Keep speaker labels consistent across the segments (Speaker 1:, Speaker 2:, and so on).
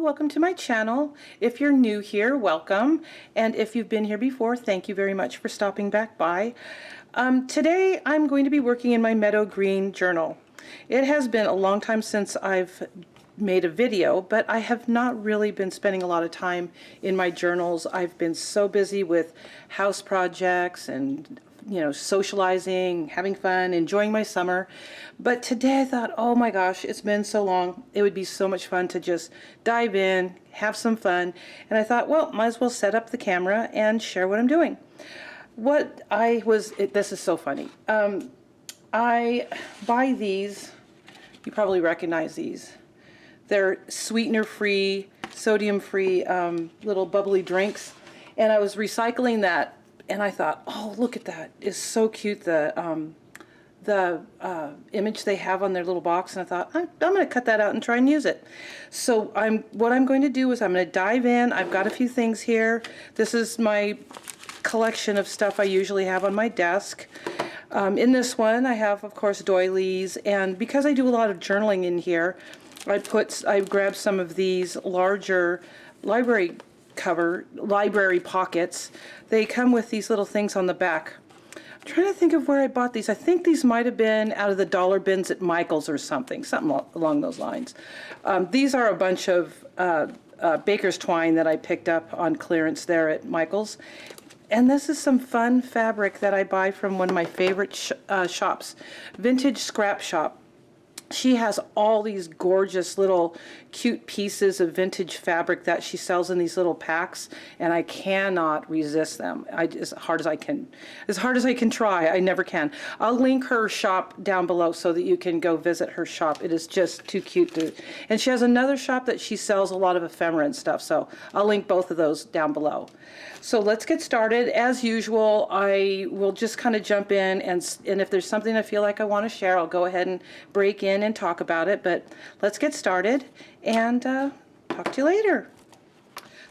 Speaker 1: welcome to my channel. If you're new here, welcome, and if you've been here before, thank you very much for stopping back by. Today I'm going to be working in my Meadow Green journal. It has been a long time since I've made a video, but I have not really been spending a lot of time in my journals. I've been so busy with house projects and socializing, having fun, enjoying my summer. But today I thought, oh my gosh, it's been so long. It would be so much fun to just dive in, have some fun. And I thought, well, might as well set up the camera and share what I'm doing. This is so funny. I buy these, you probably recognize these. They're sweetener-free, sodium-free little bubbly drinks. And I was recycling that. And I thought, oh, look at that. It's so cute, the image they have on their little box. And I thought, I'm going to cut that out and try and use it. So what I'm going to do is I'm going to dive in. I've got a few things here. This is my collection of stuff I usually have on my desk. In this one, I have, of course, doilies. And because I do a lot of journaling in here, I grabbed some of these larger library pockets. They come with these little things on the back. I'm trying to think of where I bought these. I think these might have been out of the dollar bins at Michael's or something along those lines. These are a bunch of baker's twine that I picked up on clearance there at Michael's. And this is some fun fabric that I buy from one of my favorite shops, VintageScrapShop. She has all these gorgeous little cute pieces of vintage fabric that she sells in these little packs, and I cannot resist them. As hard as I can try, I never can. I'll link her shop down below so that you can go visit her shop. It is just too cute and she has another shop that she sells a lot of ephemera and stuff, so I'll link both of those down below. So let's get started. As usual, I will just kind of jump in, and if there's something I feel like I want to share, I'll go ahead and break in and talk about it. But let's get started and talk to you later.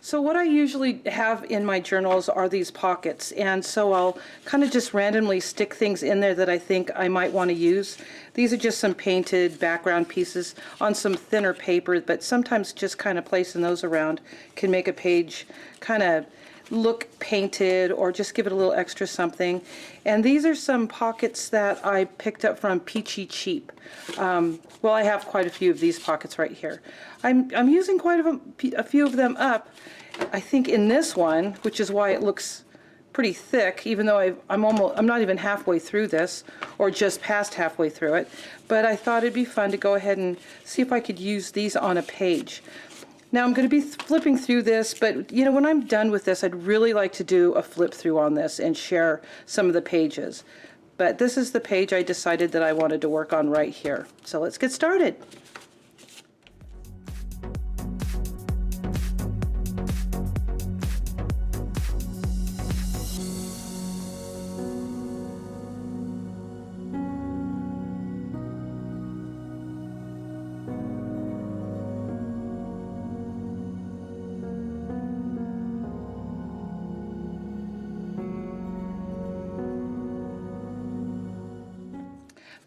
Speaker 1: So what I usually have in my journals are these pockets, and so I'll kind of just randomly stick things in there that I think I might want to use. These are just some painted background pieces on some thinner paper, but sometimes just kind of placing those around can make a page kind of look painted or just give it a little extra something. And these are some pockets that I picked up from Peachy Cheap. Well, I have quite a few of these pockets right here. I'm using quite a few of them up, I think, in this one, which is why it looks pretty thick, even though I'm not even halfway through this, or just past halfway through it. But I thought it'd be fun to go ahead and see if I could use these on a page. Now I'm going to be flipping through this, but when I'm done with this, I'd really like to do a flip through on this and share some of the pages. But this is the page I decided that I wanted to work on right here. So let's get started.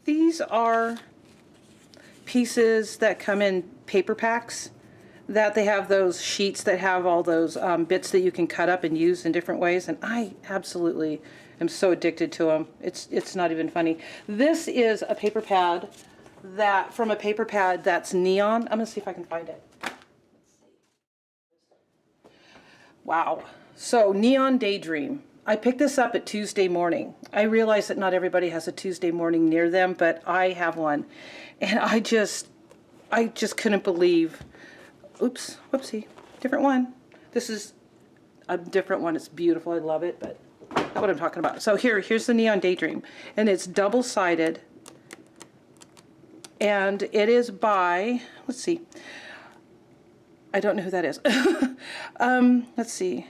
Speaker 1: These are pieces that come in paper packs, that they have those sheets that have all those bits that you can cut up and use in different ways, and I absolutely am so addicted to them. It's not even funny. This is a paper pad from a paper pad that's neon. I'm gonna see if I can find it. Wow. So Neon Daydream. I picked this up at Tuesday morning. I realize that not everybody has a Tuesday morning near them, but I have one. And I just couldn't believe, oops, whoopsie, different one. This is a different one. It's beautiful. I love it, but not what I'm talking about. So here's the Neon Daydream. And it's double-sided. And it is by, let's see. I don't know who that is. Let's see.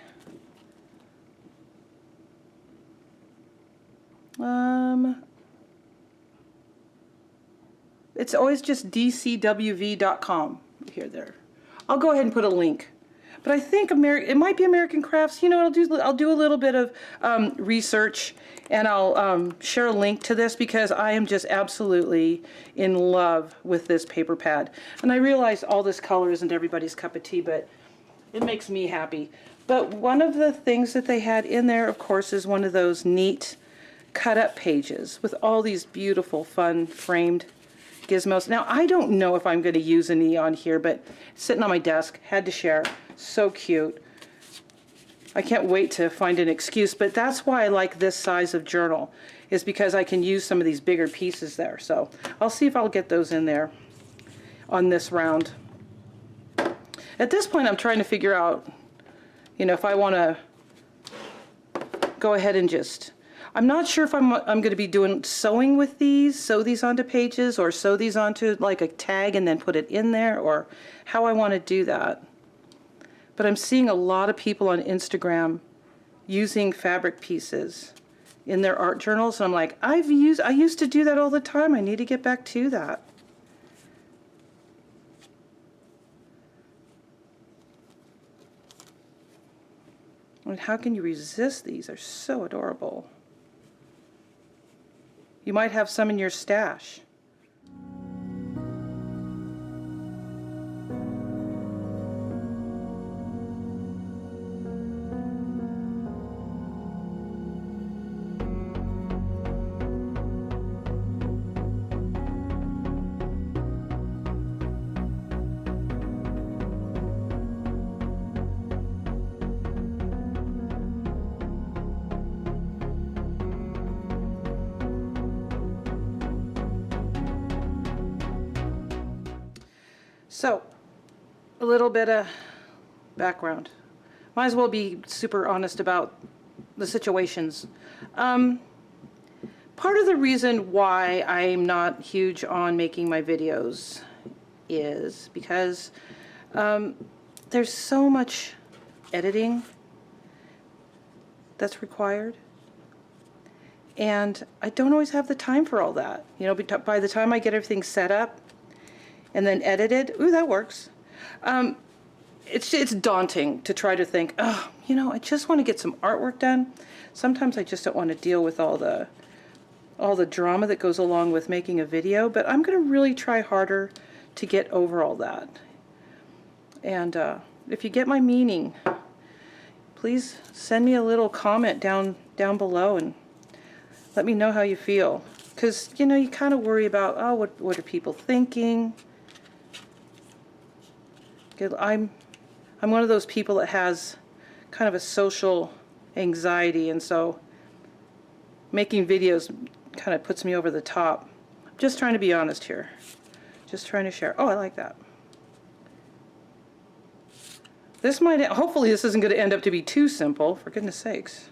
Speaker 1: It's always just DCWV.com. There. I'll go ahead and put a link. But I think it might be American Crafts. You know, I'll do a little bit of research, and I'll share a link to this because I am just absolutely in love with this paper pad. And I realize all this color isn't everybody's cup of tea, but it makes me happy. But one of the things that they had in there, of course, is one of those neat cut-up pages with all these beautiful, fun, framed gizmos. Now, I don't know if I'm going to use any on here, but sitting on my desk, had to share. So cute. I can't wait to find an excuse, but that's why I like this size of journal, is because I can use some of these bigger pieces there. So I'll see if I'll get those in there on this round. At this point, I'm trying to figure out, you know, if I want to go ahead and just, I'm not sure if I'm going to be doing sewing with these, sew these onto pages, or sew these onto like a tag and then put it in there, or how I want to do that. But I'm seeing a lot of people on Instagram using fabric pieces in their art journals, and I'm like, I used to do that all the time. I need to get back to that. I mean, how can you resist these? They're so adorable. You might have some in your stash. So, a little bit of background. Might as well be super honest about the situations. Part of the reason why I'm not huge on making my videos is because there's so much editing that's required. And I don't always have the time for all that. You know, by the time I get everything set up, and then edited. Ooh, that works. It's daunting to try to think, oh, you know, I just want to get some artwork done. Sometimes I just don't want to deal with all the drama that goes along with making a video, but I'm going to really try harder to get over all that. And if you get my meaning, please send me a little comment down below and let me know how you feel. Because, you know, you kind of worry about, oh, what are people thinking? I'm one of those people that has kind of a social anxiety, and so making videos kind of puts me over the top. I'm just trying to be honest here. Just trying to share. Oh, I like that. This might, hopefully this isn't going to end up to be too simple, for goodness sakes.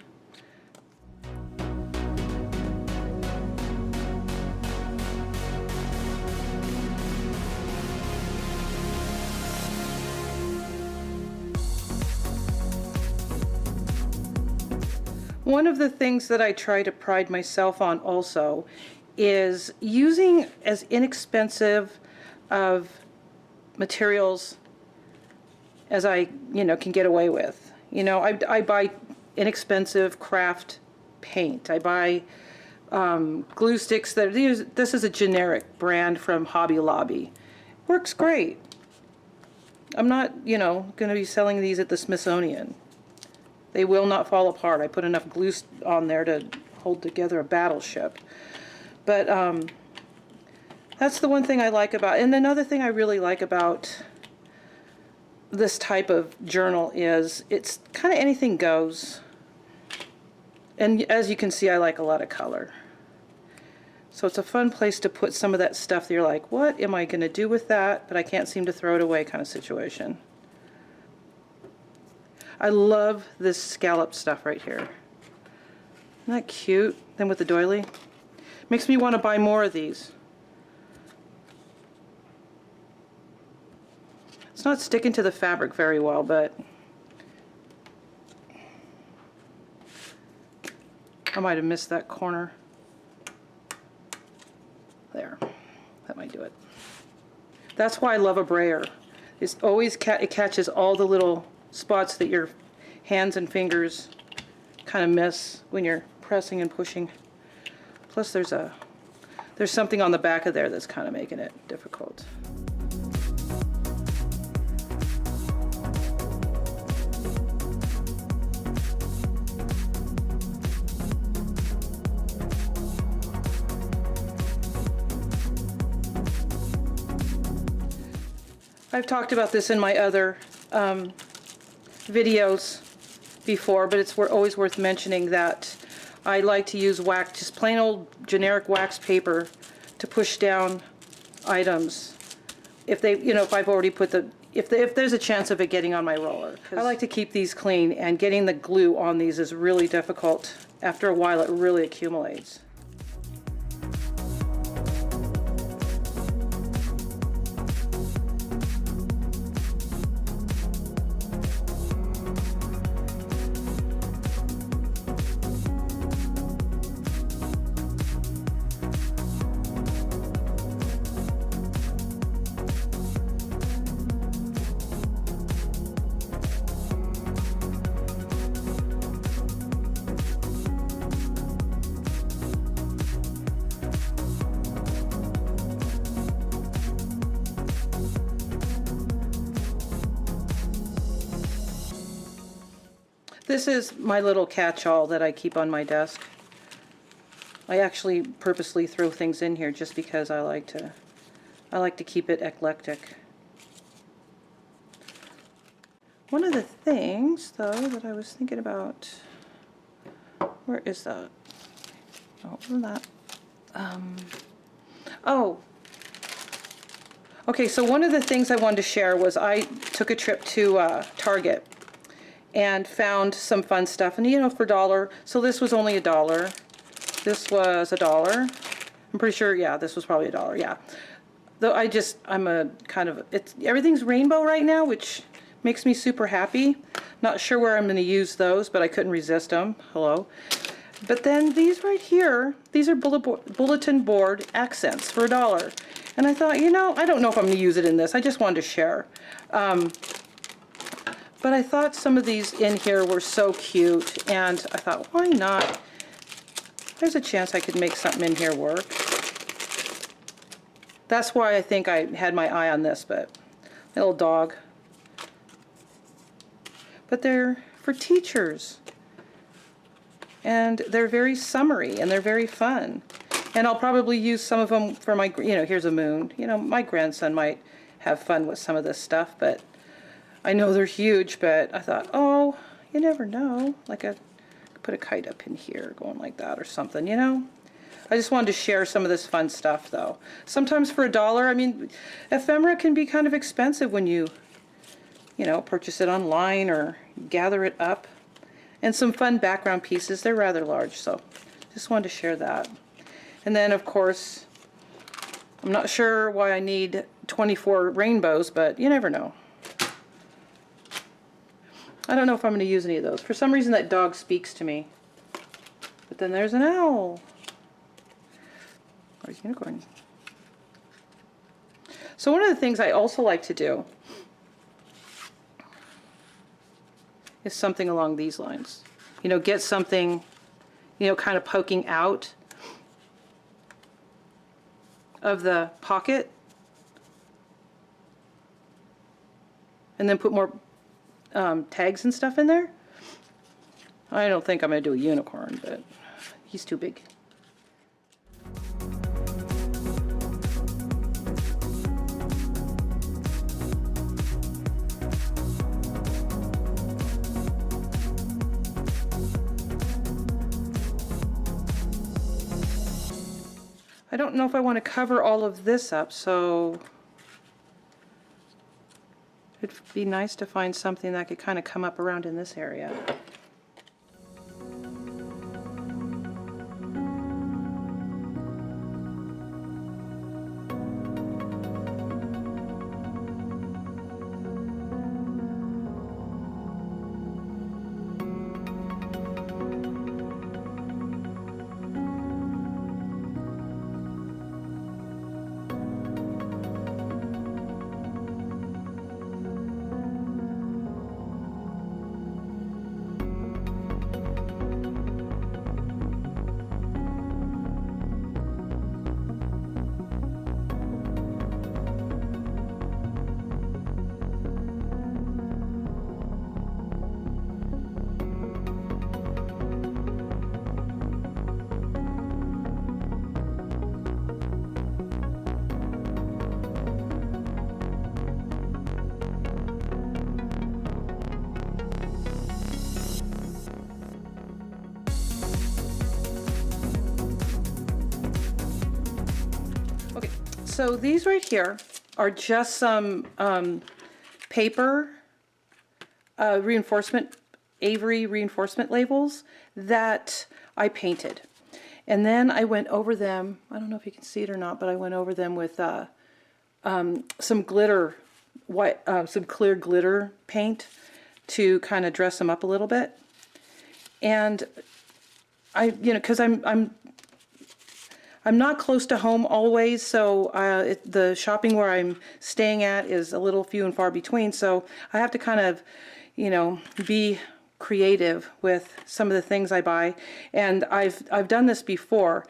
Speaker 1: One of the things that I try to pride myself on also is using as inexpensive of materials as I, you know, can get away with. You know, I buy inexpensive craft paint. I buy glue sticks this is a generic brand from Hobby Lobby. Works great. I'm not, you know, going to be selling these at the Smithsonian. They will not fall apart. I put enough glue on there to hold together a battleship. But that's the one thing I like about, and another thing I really like about this type of journal is it's kind of anything goes. And as you can see, I like a lot of color. So it's a fun place to put some of that stuff that you're like, what am I going to do with that? But I can't seem to throw it away kind of situation. I love this scallop stuff right here. Isn't that cute? Then with the doily. Makes me want to buy more of these. It's not sticking to the fabric very well, but I might have missed that corner. There. That might do it. That's why I love a brayer. It's always it catches all the little spots that your hands and fingers kind of miss when you're pressing and pushing. Plus there's something on the back of there that's kind of making it difficult. I've talked about this in my other videos before, but it's always worth mentioning that I like to use wax, just plain old generic wax paper, to push down items if they, you know, if I've already put the, if there's a chance of it getting on my roller. I like to keep these clean, and getting the glue on these is really difficult. After a while it really accumulates. This is my little catch-all that I keep on my desk. I actually purposely throw things in here just because I like to keep it eclectic. One of the things, though, that I was thinking about, where is that? Oh, that. Oh. Okay, so one of the things I wanted to share was I took a trip to Target and found some fun stuff, and you know, for $1. So this was only $1. This was $1. I'm pretty sure, yeah, this was probably $1, yeah. Though I'm a kind of, everything's rainbow right now, which makes me super happy. Not sure where I'm going to use those, but I couldn't resist them. Hello. But then these right here, these are bulletin board accents for $1. And I thought, you know, I don't know if I'm going to use it in this. I just wanted to share. But I thought some of these in here were so cute, and I thought, why not? There's a chance I could make something in here work. That's why I think I had my eye on this, but little dog. But they're for teachers. And they're very summery, and they're very fun. And I'll probably use some of them for my, you know, here's a moon. You know, my grandson might have fun with some of this stuff, but I know they're huge, but I thought, oh, you never know. Like put a kite up in here going like that or something, you know? I just wanted to share some of this fun stuff, though. Sometimes for $1, I mean, ephemera can be kind of expensive when you know, purchase it online or gather it up. And some fun background pieces. They're rather large, so just wanted to share that. And then, of course, I'm not sure why I need 24 rainbows, but you never know. I don't know if I'm going to use any of those. For some reason that dog speaks to me. But then there's an owl. Or a unicorn. So one of the things I also like to do is something along these lines. You know, get something, you know, kind of poking out of the pocket. And then put more tags and stuff in there. I don't think I'm going to do a unicorn, but he's too big. I don't know if I want to cover all of this up, so it'd be nice to find something that could kind of come up around in this area. So these right here are just some paper reinforcement, Avery reinforcement labels that I painted. And then I went over them, I don't know if you can see it or not, but I went over them with some glitter, some clear glitter paint to kind of dress them up a little bit. And because I'm not close to home always, so the shopping where I'm staying at is a little few and far between, so I have to kind of, be creative with some of the things I buy. And I've done this before,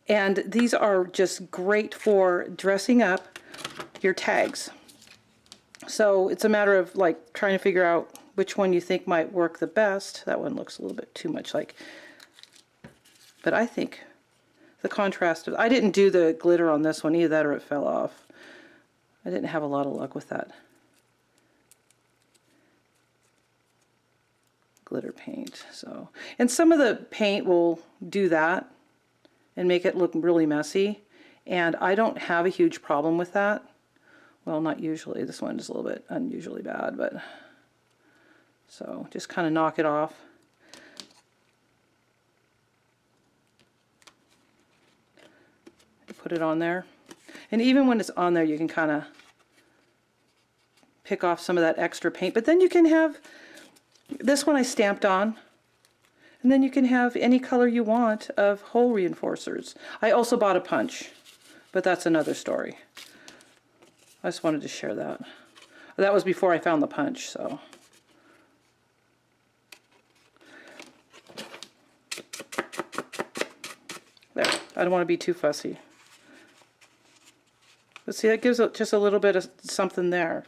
Speaker 1: and these are just great for dressing up your tags. So it's a matter of like trying to figure out which one you think might work the best. That one looks a little bit too much like, but I think the contrast of, I didn't do the glitter on this one either, that or it fell off. I didn't have a lot of luck with that. Glitter paint. So, and some of the paint will do that and make it look really messy, and I don't have a huge problem with that. Well, not usually. This one is a little bit unusually bad, but so just kind of knock it off. Put it on there, and even when it's on there you can kind of pick off some of that extra paint, but then you can have this one I stamped on, and then you can have any color you want of hole reinforcers. I also bought a punch, but that's another story. I just wanted to share that. That was before I found the punch, so. There, I don't want to be too fussy. But see, that gives just a little bit of something there.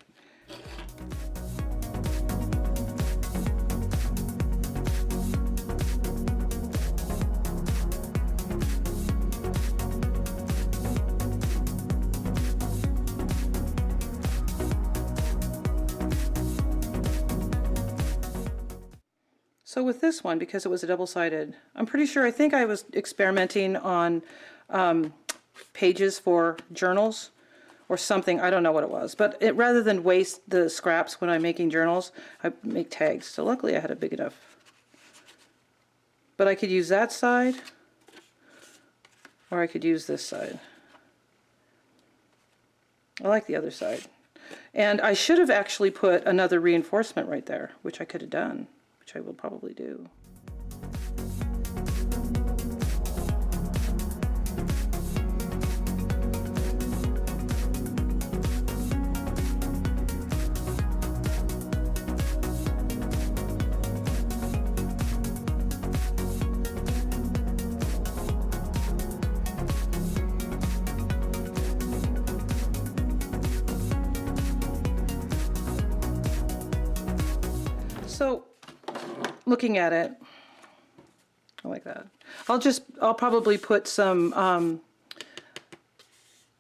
Speaker 1: So with this one, because it was a double-sided, I'm pretty sure, I think I was experimenting on pages for journals or something. I don't know what it was, but rather than waste the scraps when I'm making journals, I make tags. So luckily I had a big enough. But I could use that side, or I could use this side. I like the other side. And I should have actually put another reinforcement right there, which I could have done, which I will probably do. So, looking at it, I like that. I'll probably put some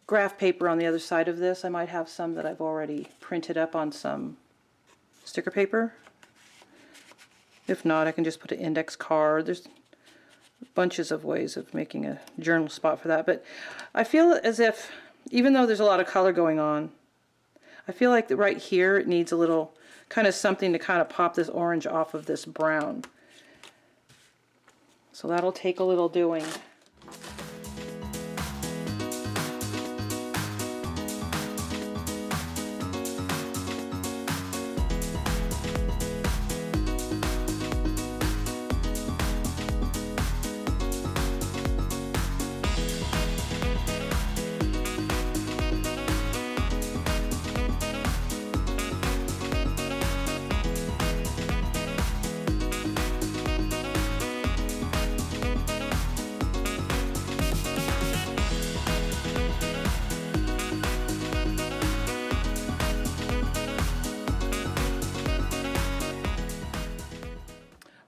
Speaker 1: graph paper on the other side of this. I might have some that I've already printed up on some sticker paper. If not, I can just put an index card. There's bunches of ways of making a journal spot for that. But I feel as if, even though there's a lot of color going on, I feel like right here it needs a little kind of something to kind of pop this orange off of this brown. So that'll take a little doing.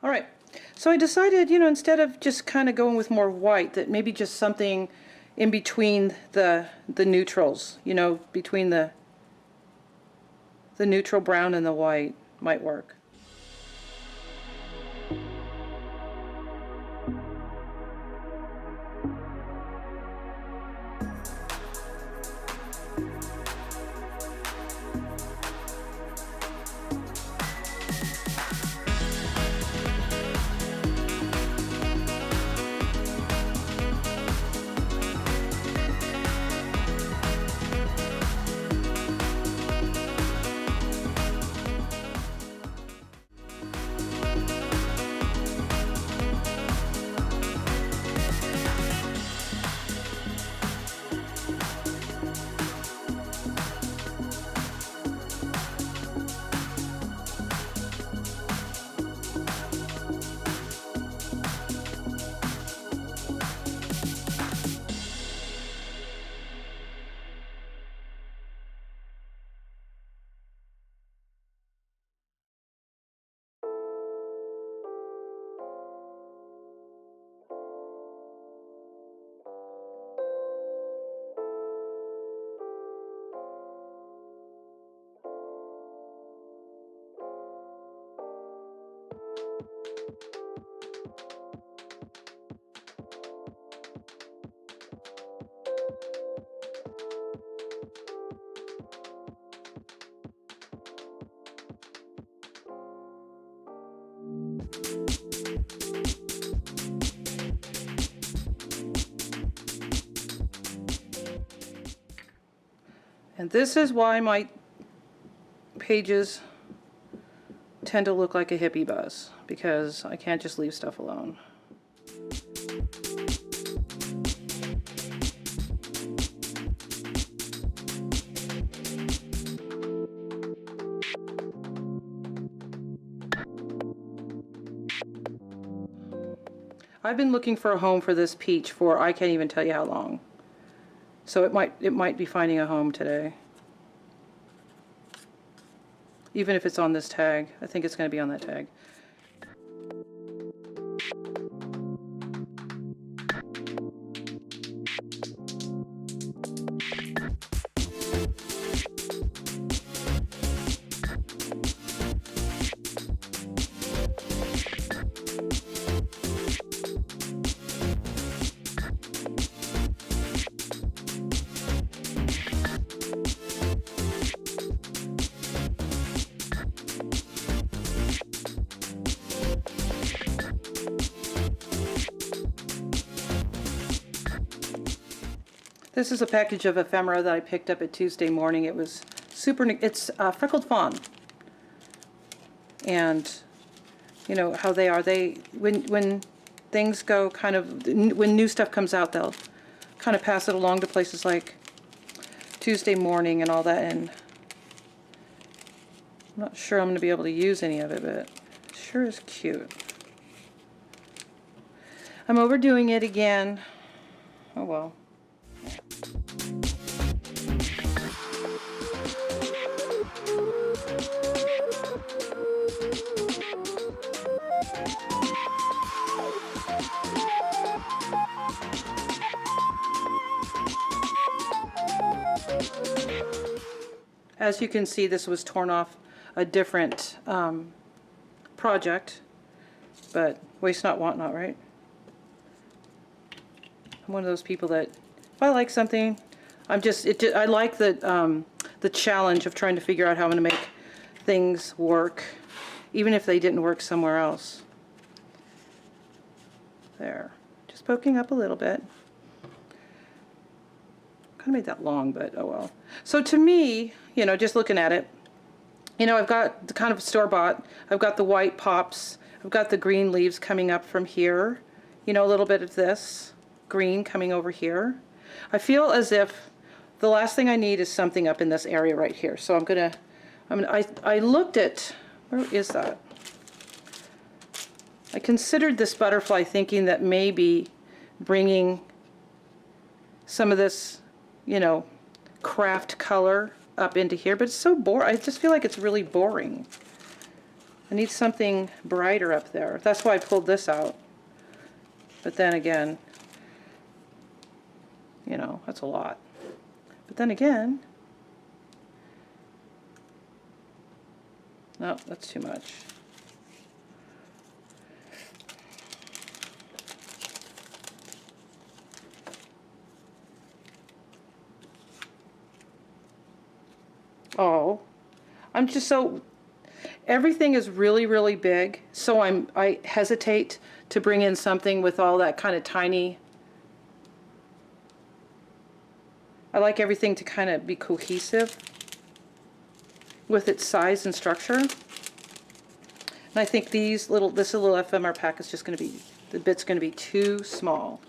Speaker 1: Alright, so I decided, instead of just kind of going with more white, that maybe just something in between the neutrals, between the neutral brown and the white might work. And this is why my pages tend to look like a hippie buzz, because I can't just leave stuff alone. I've been looking for a home for this peach for I can't even tell you how long. So it might be finding a home today. Even if it's on this tag. I think it's going to be on that tag. This is a package of ephemera that I picked up at Tuesday morning. It was super, it's freckled fawn. And you know how they are. When things go kind of, when new stuff comes out, they'll kind of pass it along to places like Tuesday morning and all that. And I'm not sure I'm going to be able to use any of it, but it sure is cute. I'm overdoing it again. Oh well. As you can see, this was torn off a different project, but waste not, want not, right? I'm one of those people that if I like something, I like the challenge of trying to figure out how I'm going to make things work, even if they didn't work somewhere else. There, just poking up a little bit. Kind of made that long, but oh well. So to me, you know, just looking at it, you know, I've got the kind of store-bought, I've got the white pops, I've got the green leaves coming up from here, you know, a little bit of this green coming over here. I feel as if the last thing I need is something up in this area right here. So I looked at, where is that? I considered this butterfly, thinking that maybe bringing some of this, you know, craft color up into here, but it's so boring. I just feel like it's really boring. I need something brighter up there. That's why I pulled this out. But then again, you know, that's a lot. But then again, no, that's too much. Oh, I'm just so, everything is really, really big, so I hesitate to bring in something with all that kind of tiny. I like everything to kind of be cohesive with its size and structure. And I think this little ephemera pack is just going to be, the bit's going to be too small.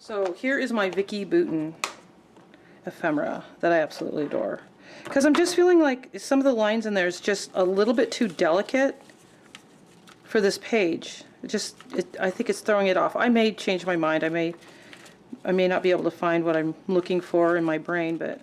Speaker 1: So here is my Vicky Bouton ephemera that I absolutely adore. Because I'm just feeling like some of the lines in there is just a little bit too delicate for this page. I think it's throwing it off. I may change my mind. I may not be able to find what I'm looking for in my brain, but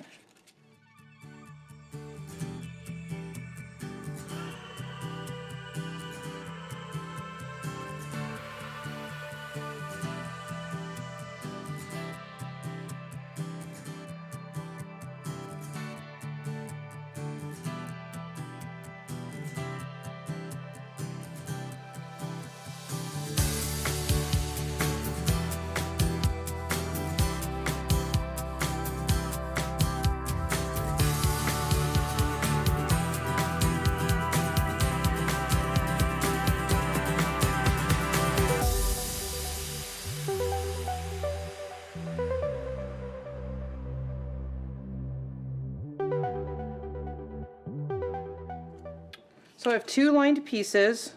Speaker 1: so I have two lined pieces.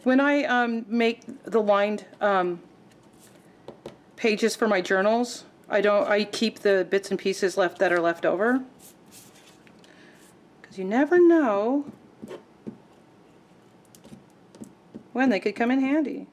Speaker 1: When I make the lined pages for my journals, I keep the bits and pieces that are left over, because you never know when they could come in handy.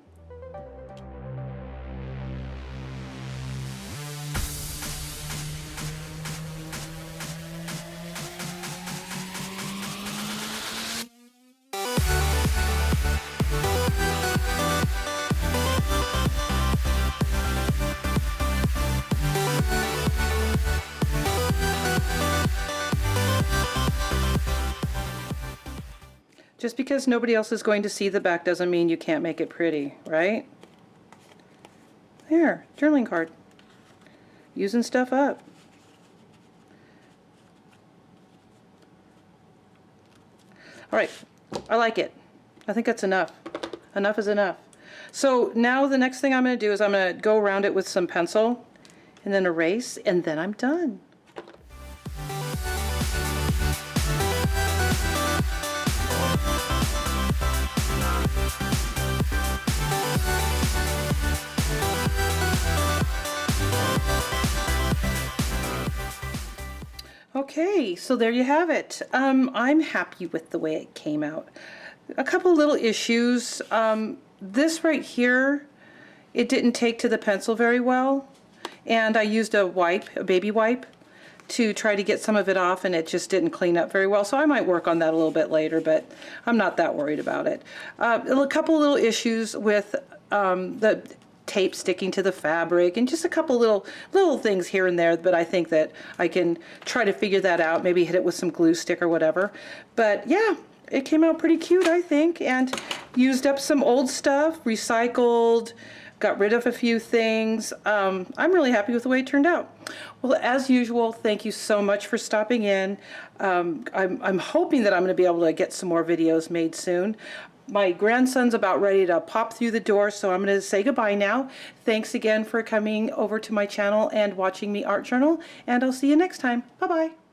Speaker 1: Just because nobody else is going to see the back doesn't mean you can't make it pretty, right? There, journaling card. Using stuff up. All right, I like it. I think that's enough. Enough is enough. So now the next thing I'm going to do is I'm going to go around it with some pencil and then erase, and then I'm done. Okay, so there you have it. I'm happy with the way it came out. A couple little issues. This right here, it didn't take to the pencil very well, and I used a baby wipe, to try to get some of it off, and it just didn't clean up very well. So I might work on that a little bit later, but I'm not that worried about it. A couple little issues with the tape sticking to the fabric, and just a couple little things here and there, but I think that I can try to figure that out, maybe hit it with some glue stick or whatever. But yeah, it came out pretty cute, I think, and used up some old stuff, recycled, got rid of a few things. I'm really happy with the way it turned out. Well, as usual, thank you so much for stopping in. I'm hoping that I'm going to be able to get some more videos made soon. My grandson's about ready to pop through the door, so I'm going to say goodbye now. Thanks again for coming over to my channel and watching me art journal, and I'll see you next time. Bye-bye.